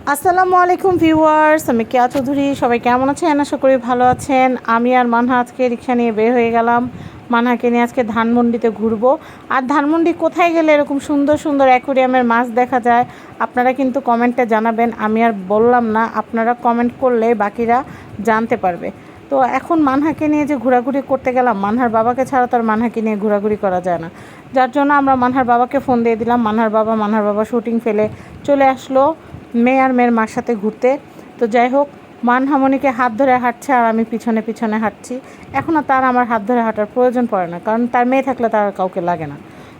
আসসালামু আলাইকুম ভিউয়ার্স, আমি কেয়া চৌধুরী। সবাই কেমন আছেন? আশা করি ভালো আছেন। আমি আর মানহা আজকে রিক্সা নিয়ে বের হয়ে গেলাম। মানহাকে নিয়ে আজকে ধানমন্ডিতে ঘুরবো। আর ধানমন্ডি কোথায় গেলে এরকম সুন্দর সুন্দর অ্যাকোরিয়ামের মাছ দেখা যায়, আপনারা কিন্তু কমেন্টে জানাবেন। আমি আর বললাম না, আপনারা কমেন্ট করলে বাকিরা জানতে পারবে। তো এখন মানহাকে নিয়ে যে ঘোরাঘুরি করতে গেলাম, মানহার বাবাকে ছাড়া তো আর মানহাকে নিয়ে ঘোরাঘুরি করা যায় না। যার জন্য আমরা মানহার বাবাকে ফোন দিয়ে দিলাম। মানহার বাবা শুটিং ফেলে চলে আসলো মেয়ে আর মেয়ের মার সাথে ঘুরতে। তো যাই হোক, মানহামণিকে হাত ধরে হাঁটছে আর আমি পিছনে পিছনে হাঁটছি। এখন আর তার আমার হাত ধরে হাঁটার প্রয়োজন পড়ে না, কারণ তার মেয়ে থাকলে তার আর কাউকে লাগে না।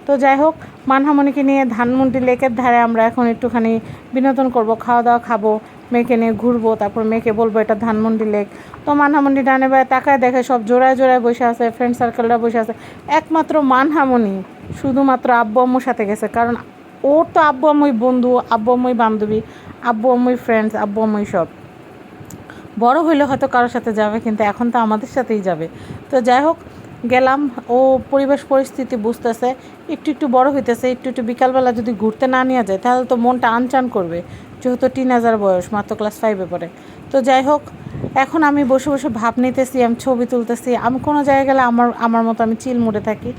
তো যাই হোক, মানহামণিকে নিয়ে ধানমন্ডি লেকের ধারে আমরা এখন একটুখানি বিনোদন করব, খাওয়া দাওয়া খাবো, মেয়েকে নিয়ে ঘুরবো, তারপর মেয়েকে বলবো এটা ধানমন্ডি লেক। তো মানহামণি ডানে বায়ে তাকায় দেখে সব জোড়ায় জোড়ায় বসে আছে, ফ্রেন্ড সার্কেলরা বসে আছে। একমাত্র মানহামণি শুধুমাত্র আব্বু আম্মুর সাথে গেছে, কারণ ওর তো আব্বু আম্মুই বন্ধু, আব্বু আম্মুই বান্ধবী, আব্বু আম্মুই ফ্রেন্ডস, আব্বু আম্মুই সব। বড় হইলে হয়তো কারোর সাথে যাবে, কিন্তু এখন তো আমাদের সাথেই যাবে। তো যাই হোক, গেলাম। ও পরিবেশ পরিস্থিতি বুঝতেছে, একটু একটু বড় হইতেছে। একটু একটু বিকালবেলা যদি ঘুরতে না নিয়ে যায় তাহলে তো মনটা আনচান করবে, যেহেতু 3,000 বয়স, মাত্র ক্লাস 5-এ পড়ে। তো যাই হোক, এখন আমি বসে বসে ভাব নিতেছি, আমি ছবি তুলতেছি। আমি কোনো জায়গায় গেলে আমার আমার মতো আমি চিল মুডে থাকি।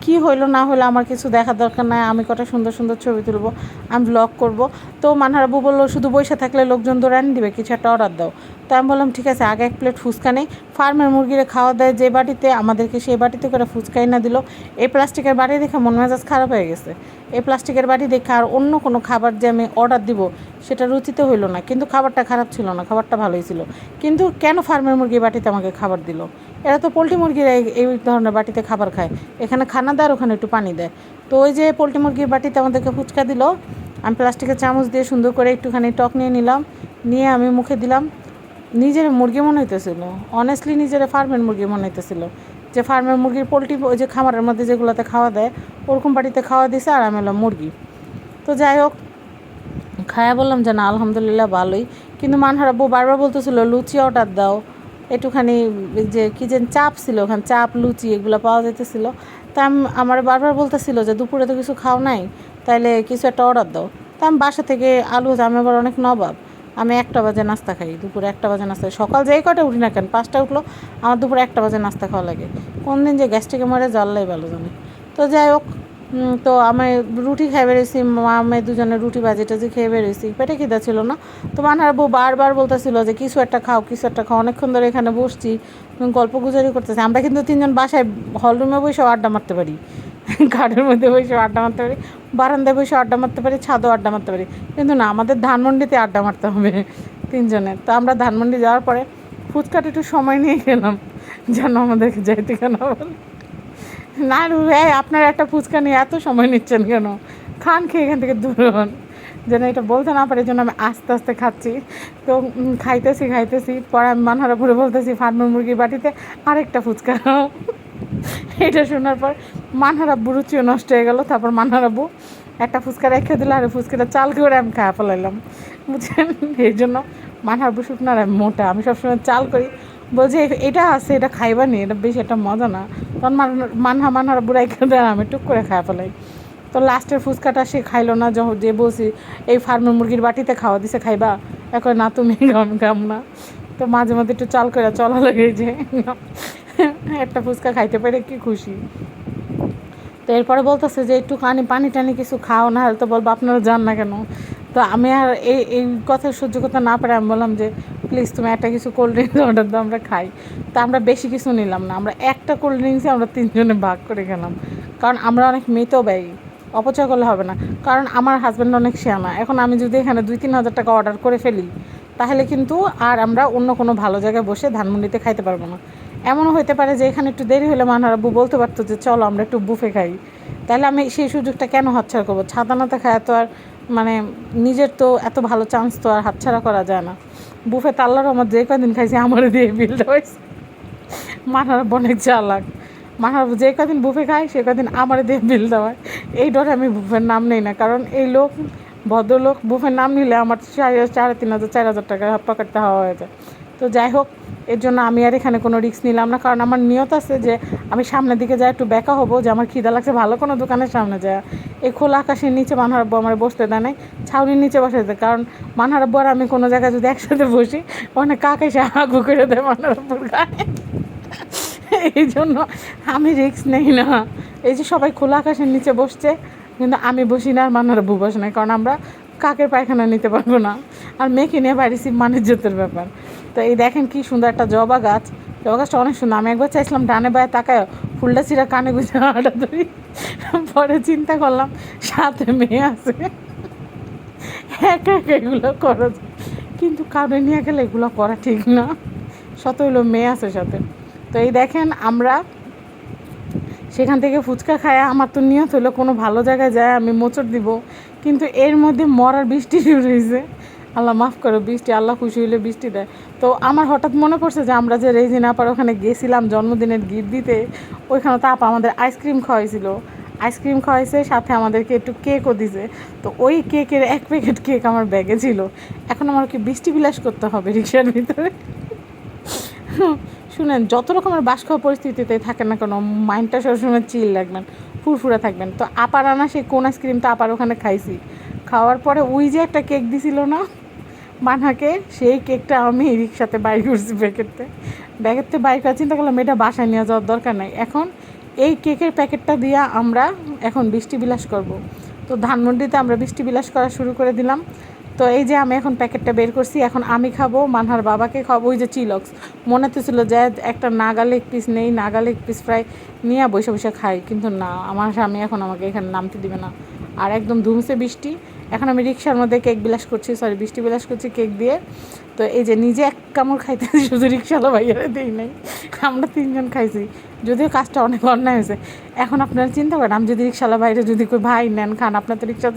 কি হইলো না হলো আমার কিছু দেখার দরকার নাই, আমি কটা সুন্দর সুন্দর ছবি তুলবো, আমি ব্লগ করব। তো মানহার আব্বু বললো শুধু বসে থাকলে লোকজন দৌড়ানি দিবে, কিছু একটা অর্ডার দাও। তো আমি বললাম ঠিক আছে, আগে 1 প্লেট ফুচকা নেই। ফার্মের মুরগিরে খাওয়া দেয় যে বাটিতে, আমাদেরকে সেই বাটিতে করে ফুচকাই না দিল। এই প্লাস্টিকের বাটি দেখে মন মেজাজ খারাপ হয়ে গেছে। এই প্লাস্টিকের বাটি দেখে আর অন্য কোনো খাবার যে আমি অর্ডার দিব সেটা রুচিতে হইলো না। কিন্তু খাবারটা খারাপ ছিল না, খাবারটা ভালোই ছিল। কিন্তু কেন ফার্মের মুরগির বাটিতে আমাকে খাবার দিল? এরা তো পোলট্রি মুরগিরা এই ধরনের বাটিতে খাবার খায়, এখানে খানা দেয় আর ওখানে একটু পানি দেয়। তো ওই যে পোলট্রি মুরগির বাটিতে আমাদেরকে ফুচকা দিল। আমি প্লাস্টিকের চামচ দিয়ে সুন্দর করে একটুখানি টক নিয়ে নিলাম, নিয়ে আমি মুখে দিলাম। নিজের মুরগি মনে হইতেছিল, অনেস্টলি নিজের ফার্মের মুরগি মনে হইতেছিল, যে ফার্মের মুরগির পোলট্রি ওই যে খামারের মধ্যে যেগুলোতে খাওয়া দেয় ওরকম বাটিতে খাওয়া দিছে, আর আমি হলাম মুরগি। তো যাই হোক, খায়া বললাম যে না আলহামদুলিল্লাহ ভালোই। কিন্তু মানহার আব্বু বারবার বলতেছিল লুচি অর্ডার দাও, একটুখানি যে কী যেন চাপ ছিল, ওখানে চাপ লুচি এগুলো পাওয়া যেতেছিলো। তা আমার বারবার বলতেছিল যে দুপুরে তো কিছু খাও নাই, তাইলে কিছু একটা অর্ডার দাও। তা আমি বাসা থেকে আলু, আমি আবার অনেক নবাব, আমি 1টা বাজে নাস্তা খাই, দুপুরে 1টা বাজে নাস্তা। সকাল যেই কটা উঠি না কেন, 5টা উঠলো, আমার দুপুরে 1টা বাজে নাস্তা খাওয়া লাগে। কোন দিন যে গ্যাস্ট্রিকে মরে জানলাই ভালো জানে। তো যাই হোক, তো আমি রুটি খেয়ে বেরিয়েছি, মা মেয়ে দুজনে রুটি ভাজি টাজি খেয়ে বেরিয়েছি, পেটে খিদা ছিল না। তো মানহার বউ বারবার বলতেছিল যে কিছু একটা খাও, কিছু একটা খাও। অনেকক্ষণ ধরে এখানে বসছি, গল্প গুজারি করতেছি। আমরা কিন্তু 3জন বাসায় হলরুমে বসেও আড্ডা মারতে পারি, ঘাটের মধ্যে বসেও আড্ডা মারতে পারি, বারান্দায় বসে আড্ডা মারতে পারি, ছাদেও আড্ডা মারতে পারি। কিন্তু না, আমাদের ধানমন্ডিতে আড্ডা মারতে হবে 3জনের। তো আমরা ধানমন্ডি যাওয়ার পরে ফুচকাটা একটু সময় নিয়ে গেলাম, যেন আমাদেরকে যাইতে কেন বলে। না ভাই, আপনার একটা ফুচকা নিয়ে এত সময় নিচ্ছেন কেন? খান, খেয়ে এখান থেকে দূর হন। যেন এটা বলতে না পারে, জন্য আমি আস্তে আস্তে খাচ্ছি। তো খাইতেছি পরে আমি মানহারা ভরে বলতেছি ফার্মের মুরগির বাটিতে আরেকটা ফুচকা খাও। এটা শোনার পর মানহার আব্বু রুচিও নষ্ট হয়ে গেল। তারপর মানহার আব্বু একটা ফুচকা রেখে দিল, আর ফুচকাটা চাল করে আমি খাওয়া ফেলাইলাম, বুঝছেন? এই জন্য মানহার আব্বু শুকনার, আমি মোটা, আমি সবসময় চাল করি। বলছে এটা আছে, এটা খাইবা নি, এটা বেশি একটা মজা না। তখন মানহার আব্বু রেখে দেয়, আমি টুক করে খাওয়া ফেলাই। তো লাস্টের ফুচকাটা সে খাইলো না, যখন যে বলছি এই ফার্মের মুরগির বাটিতে খাওয়া দিছে খাইবা, এখন না তুমি গাম না। তো মাঝে মাঝে একটু চাল করে চলা লাগে, যে একটা ফুচকা খাইতে পেরে কি খুশি। তো এরপরে বলতেছে যে একটু পানি টানি কিছু খাও, না হলে তো বলবো আপনারা যান না কেন। তো আমি আর এই কথা সহ্য করতে না পারে আমি বললাম যে প্লিজ তুমি একটা কিছু কোল্ড ড্রিঙ্কস অর্ডার দাও, আমরা খাই। তো আমরা বেশি কিছু নিলাম না, আমরা একটা কোল্ড ড্রিঙ্কসে আমরা 3জনে ভাগ করে খেলাম, কারণ আমরা অনেক মিতও ব্যয়ী, অপচয় করলে হবে না। কারণ আমার হাজব্যান্ড অনেক শেয়ানা, এখন আমি যদি এখানে 2-3 হাজার টাকা অর্ডার করে ফেলি, তাহলে কিন্তু আর আমরা অন্য কোনো ভালো জায়গায় বসে ধানমন্ডিতে খাইতে পারবো না। এমনও হতে পারে যে এখানে একটু দেরি হলে মানহার আব্বু বলতে পারতো যে চলো আমরা একটু বুফে খাই, তাহলে আমি সেই সুযোগটা কেন হাতছাড়া করবো? ছাতা নাতে খায় তো আর মানে নিজের তো এত ভালো চান্স তো আর হাতছাড়া করা যায় না। বুফে তাল্লারও আমার যে কদিন খাইছি আমার দিয়ে বিলটা হয়েছে। মানহার আব্বু অনেক চালাক, মানহার আব্বু যে কদিন বুফে খায় সে কদিন আমার দিয়ে বিল দেওয়ায়। এই ডরে আমি বুফের নাম নেই না, কারণ এই লোক ভদ্রলোক বুফের নাম নিলে আমার 3,500 4,000 টাকা পকেটে হাওয়া হয়ে যায়। তো তো যাই হোক, এর জন্য আমি আর এখানে কোনো রিস্ক নিলাম না, কারণ আমার নিয়ত আছে যে আমি সামনের দিকে যাই একটু ব্যাকা হবো, যে আমার খিদা লাগছে, ভালো কোনো দোকানের সামনে যায়। এই খোলা আকাশের নিচে মানহার আব্বু আমার বসতে দেয় নাই, ছাউনির নিচে বসে দেয়, কারণ মানহার আব্বু আর আমি কোনো জায়গায় যদি একসাথে বসি অনেক কাক এসে হাগু করে দেয় মানহার আব্বুর গায়ে। এই জন্য আমি রিস্ক নেই না। এই যে সবাই খোলা আকাশের নিচে বসছে, কিন্তু আমি বসি না আর মানহার আব্বু বসে না, কারণ আমরা কাকের পায়খানা নিতে পারবো না, আর মেয়েকে নিয়ে বাড়িছি মানিজ্যতের ব্যাপার। তো এই দেখেন কি সুন্দর একটা জবা গাছ, জবা গাছটা অনেক সুন্দর। আমি একবার চাইছিলাম ডানে বায়ে তাকায় ফুলটা ছিঁড়া কানে গুঁজে হাঁটা ধরি, পরে চিন্তা করলাম সাথে মেয়ে আছে, একা একা এগুলো করা যায়, কিন্তু কাউরে নিয়ে গেলে এগুলো করা ঠিক না, শত হইলো মেয়ে আছে সাথে। তো এই দেখেন আমরা সেখান থেকে ফুচকা খায়, আমার তো নিয়ত হলো কোনো ভালো জায়গায় যায় আমি মোচড় দিব, কিন্তু এর মধ্যে মরার বৃষ্টি শুরু হয়েছে। আল্লাহ মাফ করো, বৃষ্টি, আল্লাহ খুশি হইলে বৃষ্টি দেয়। তো আমার হঠাৎ মনে পড়ছে যে আমরা যে রেজিন আপার ওখানে গেছিলাম জন্মদিনের গিফট দিতে, ওইখানে তো আপা আমাদের আইসক্রিম খাওয়াইছিল, আইসক্রিম খাওয়াইছে, সাথে আমাদেরকে একটু কেকও দিছে। তো ওই কেকের 1 প্যাকেট কেক আমার ব্যাগে ছিল। এখন আমার কি বৃষ্টি বিলাস করতে হবে রিক্সার ভিতরে? শুনেন, যত রকমের বাস খাওয়া পরিস্থিতিতে থাকেন না কেন, মাইন্ডটা সবসময় চিল রাখবেন, ফুরফুরা থাকবেন। তো আপার আনা সেই কোন আইসক্রিম তো আপার ওখানে খাইছি, খাওয়ার পরে ওই যে একটা কেক দিছিল না মানহাকে, সেই কেকটা আমি রিক্সাতে বাইর করছি ব্যাগেরতে বাইর করা, চিন্তা করলাম এটা বাসায় নিয়ে যাওয়ার দরকার নাই। এখন এই কেকের প্যাকেটটা দিয়ে আমরা এখন বৃষ্টি বিলাস করব। তো ধানমন্ডিতে আমরা বৃষ্টি বিলাস করা শুরু করে দিলাম। তো এই যে আমি এখন প্যাকেটটা বের করছি, এখন আমি খাবো, মানহার বাবাকে খাবো। ওই যে চিলক্স মনে তো ছিল যে একটা নাগা লেগ পিস নেই, নাগা লেগ পিস ফ্রাই নিয়ে বসে বসে খাই, কিন্তু না, আমার স্বামী এখন আমাকে এখানে নামতে দিবে না। আর একদম ধুমসে বৃষ্টি, এখন আমি রিক্সার মধ্যে কেক বিলাস করছি, বৃষ্টি বিলাস করছি কেক দিয়ে। তো এই যে নিজে এক কামড় খাইতে, শুধু রিক্সাওয়ালা ভাইয়ারা দিই নাই, আমরা 3 জন খাইছি, যদিও কাজটা অনেক অন্যায় হয়েছে। এখন আপনারা চিন্তা করেন, আমি যদি রিক্সাওয়ালা বাইরে যদি কই ভাই নেন খান, আপনার তো রিক্সা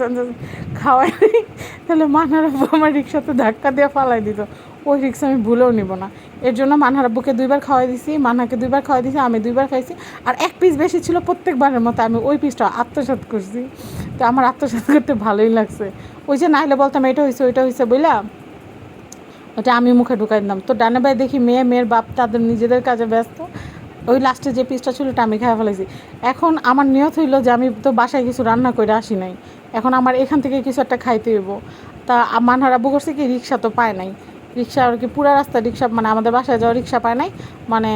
খাওয়াই, তাহলে মানহার আব্বু আমার রিক্সাতে ধাক্কা দিয়ে ফালাই দিত, ওই রিক্সা আমি ভুলেও নিব না। এর জন্য মানহার আব্বুকে 2বার খাওয়াই দিছি, মানহাকে 2বার খাওয়াই দিছি, আমি 2বার খাইছি। আর 1 পিস বেশি ছিল প্রত্যেকবারের মতো, আমি ওই পিসটা আত্মসাৎ করছি। তো আমার আত্মসাৎ করতে ভালোই লাগছে। ওই যে নাইলে বলতাম এটা হয়েছে ওইটা হয়েছে বইলা, ওটা আমি মুখে ঢুকাই দিলাম। তো ডানে বাই দেখি মেয়ের বাপ তাদের নিজেদের কাজে ব্যস্ত, ওই লাস্টে যে পিসটা ছিল ওটা আমি খাওয়া ফেলেছি। এখন আমার নিয়ত হইলো যে আমি তো বাসায় কিছু রান্না করে আসি নাই, এখন আমার এখান থেকে কিছু একটা খাইতে হইব। তা মানহার আব্বু করছে কি, রিক্সা তো পায় নাই, রিক্সা আর কি পুরা রাস্তা রিক্সা, মানে আমাদের বাসায় যাওয়ার রিক্সা পায় নাই, মানে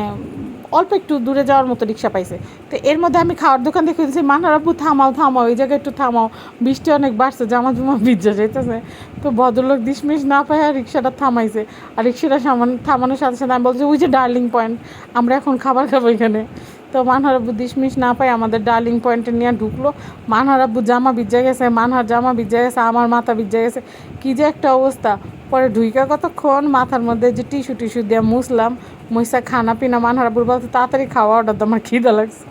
অল্প একটু দূরে যাওয়ার মতো রিক্সা পাইছে। তো এর মধ্যে আমি খাওয়ার দোকান দেখে দিয়েছি, মানহার আব্বু থামাও এই জায়গায় একটু থামাও, বৃষ্টি অনেক বাড়ছে, জামা ভিজা যাইতেছে। তো ভদ্রলোক ডিসমিস না পায় আর রিক্সাটা থামাইছে, আর রিক্সাটা থামানোর সাথে সাথে আমি বলছি ওই যে ডার্লিং পয়েন্ট, আমরা এখন খাবার খাবো এখানে। তো মানহার আব্বু ডিসমিস না পায় আমাদের ডার্লিং পয়েন্টে নিয়ে ঢুকলো। মানহার আব্বু জামা ভিজা গেছে, মানহার জামা ভিজা গেছে, আমার মাথা ভিজা গেছে, কী যে একটা অবস্থা। পরে ঢুইকা কতক্ষণ মাথার মধ্যে যে টিস্যু দিয়ে মুছলাম, মুইসা খানা পিনা, মানহার আব্বুর বলতে তাড়াতাড়ি খাওয়া অর্ডার, আমার খিদা লাগছে।